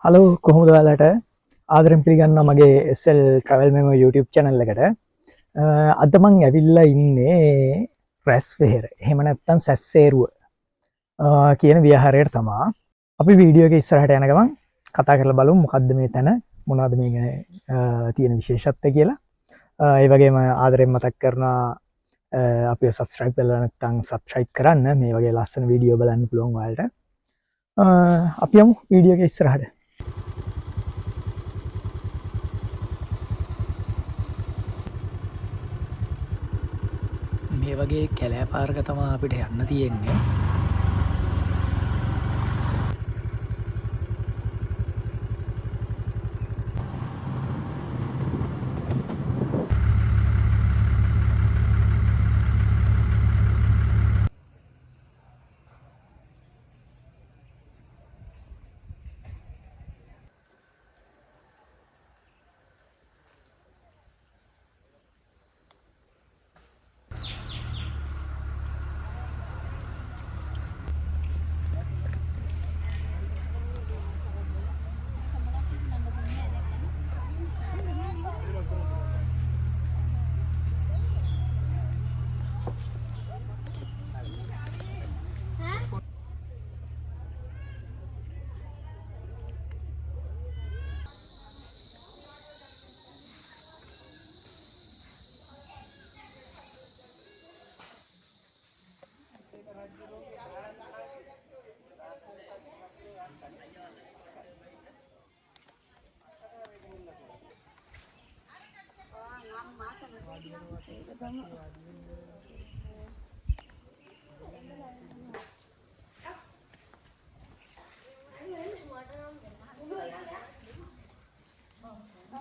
Hello කොහොමද ඔයාලට ආදරෙන් පිළිගන්නවා මගේ SL Travel Memo YouTube channel එකට. අද මං ඇවිල්ලා ඉන්නේ රැස් වෙහෙර. එහෙම නැත්නම් සැස්සේරුව කියන විහාරයට තමා. අපි වීඩියෝ එක ඉස්සරහට යන ගමන් කතා කරලා බලමු මොකද්ද මේ තැන, මොනවද මේ ගැන තියෙන විශේෂත්වය කියලා. ඒ වගේම ආදරෙන් මතක් කරනවා අපිව subscribe කරලා නැත්නම් subscribe කරන්න. මේ වගේ ලස්සන වීඩියෝ බලන්න පුළුවන් ඔයාලට. අපි යමු වීඩියෝ එක ඉස්සරහට. මේ වගේ කැලෑ පාරක තමා අපිට යන්න තියෙන්නේ.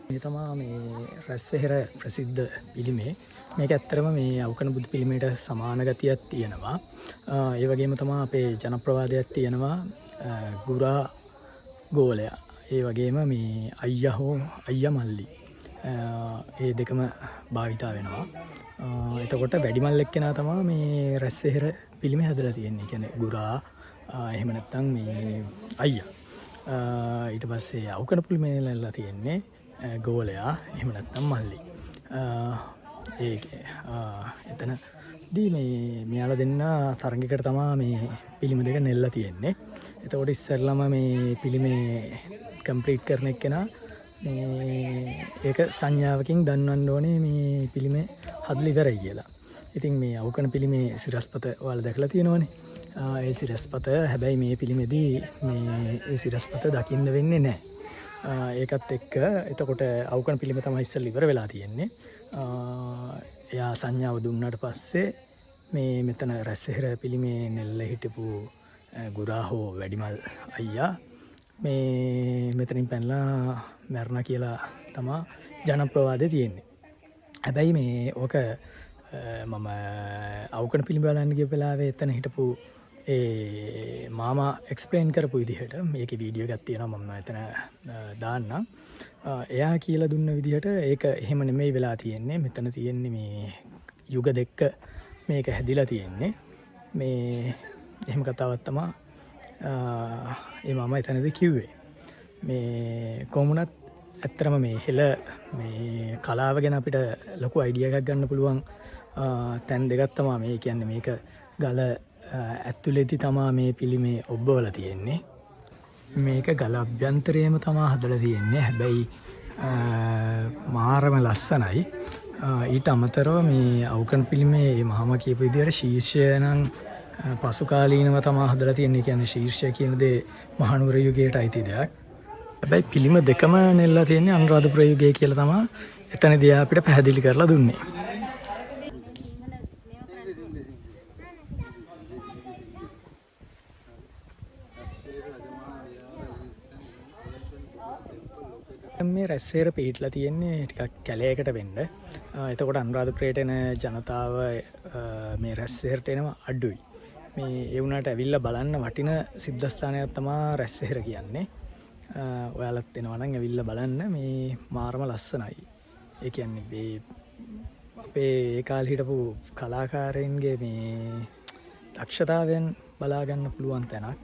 මේ තමා මේ රැස්වෙහෙර ප්‍රසිද්ධ පිළිමේ. මේක ඇත්තරම මේ අවකන බුදු පිළිමයට සමාන ගතියක් තියෙනවා. ඒ වගේම තමා අපේ ජනප්‍රවාදයක් තියෙනවා ගුරා ගෝලයා. ඒ වගේම මේ අයියා හෝ අයියා මල්ලි. ඒ දෙකම භාවිතා වෙනවා. එතකොට වැඩිමල් එක්කෙනා තමා මේ රැස්වෙහෙර පිළිමේ හදලා තියෙන්නේ. කියන්නේ ගුරා එහෙම නැත්නම් මේ අයියා. ඊට පස්සේ අවකන පිළිමේලලා තියෙන්නේ ගෝලයා එහෙම නැත්නම් මල්ලි. එතනදී මෙයාලා දෙන්න තරඟයකට තමා මේ පිළිම දෙක නෙල්ලා තියෙන්නේ. එතකොට ඉස්සෙල්ලාම මේ පිළිමේ කම්ප්ලීට් කරන එක්කෙනා ඒක සංඥාවකින් දන්වන්න ඕනේ මේ පිළිමේ හදලා ඉවරයි කියලා. ඉතින් මේ අවකන පිළිමේ සිරස්පත ඔයාලා දැකලා තියෙනවනේ. ඒ සිරස්පත හැබැයි මේ පිළිමේදී මේ ඒ සිරස්පත දකින්න වෙන්නේ නැහැ. ඒකත් එක්ක එතකොට අවකන පිළිම තමයි ඉස්සෙල්ලා ඉවර වෙලා තියෙන්නේ. එයා සංඥාව දුන්නාට පස්සේ මේ මෙතන රැස්වෙහෙර පිළිමේ නෙල්ල හිටපු ගුරා හෝ වැඩිමල් අයියා මේ මෙතනින් පැනලා මැරුණා කියලා තමා ජනප්‍රවාදේ තියෙන්නේ. හැබැයි මේ ඕක මම අවකන පිළිම බලන්න ගිය වෙලාවේ එතන හිටපු ඒ මාමා එක්ස්ප්ලේන් කරපු විදිහට මේකේ වීඩියෝ එකක් තියෙනවා මම එතන දාන්නම්. එයා කියලා දුන්න විදිහට ඒක එහෙම නෙමෙයි වෙලා තියෙන්නේ. මෙතන තියෙන්නේ මේ යුග දෙක මේක හැදිලා තියෙන්නේ. මේ එහෙම කතාවක් තමයි ඒ මාමා එතනදී කිව්වේ. මේ කොමුණත් ඇත්තරම මේ හෙළ මේ කලාව ගැන අපිට ලොකු අයිඩියා එකක් ගන්න පුළුවන් තැන් දෙකක් තමයි මේ කියන්නේ. මේක ගල ඇතුළේදී තමා මේ පිළිමේ ඔබවලා තියෙන්නේ. මේක ගල අභ්‍යන්තරයේම තමා හදලා තියෙන්නේ. හැබැයි මාරම ලස්සනයි. ඊට අමතරව මේ අවකන පිළිමේ මහාම කියපු විදිහට ශීර්ෂය නම් පසු කාලීනව තමා හදලා තියෙන්නේ. කියන්නේ ශීර්ෂය කියන දේ මහනුවර යුගයට අයිති දෙයක්. හැබැයි පිළිම දෙකම නෙල්ලා තියෙන්නේ අනුරාධපුර යුගයේ කියලා තමා එතනදී අපිට පැහැදිලි කරලා දුන්නේ. මේ රැස්වෙහෙර පිහිටලා තියෙන්නේ ටිකක් කැලයකට වෙන්න. එතකොට අනුරාධපුරයට එන ජනතාව මේ රැස්වෙහෙරට එනවා අඩුයි. මේ ඒ වුණාට ඇවිල්ලා බලන්න වටින සිද්ධාස්ථානයක් තමයි රැස්වෙහෙර කියන්නේ. ඔයාලත් එනවා නම් ඇවිල්ලා බලන්න. මේ මාරම ලස්සනයි. ඒ කියන්නේ මේ අපේ ඒ කාලේ හිටපු කලාකාරයින්ගේ මේ දක්ෂතාවයන් බලා ගන්න පුළුවන් තැනක්.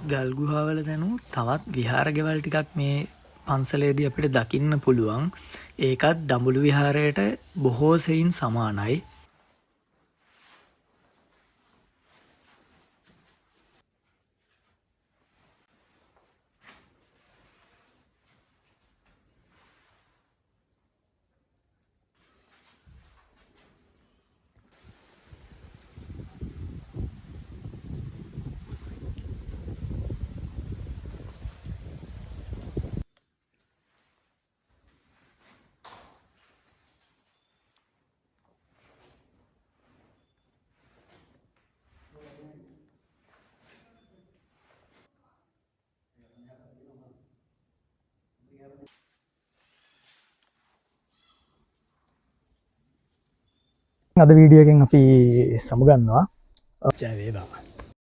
ගල් ගුහාවල දැනු තවත් විහාර ගෙවල් ටිකක් මේ පන්සලේදී අපිට දකින්න පුළුවන්. ඒකත් දඹුලු විහාරයට බොහෝ සෙයින් සමානයි. අද වීඩියෝ එකෙන් අපි සමුගන්නවා. ජය වේවා.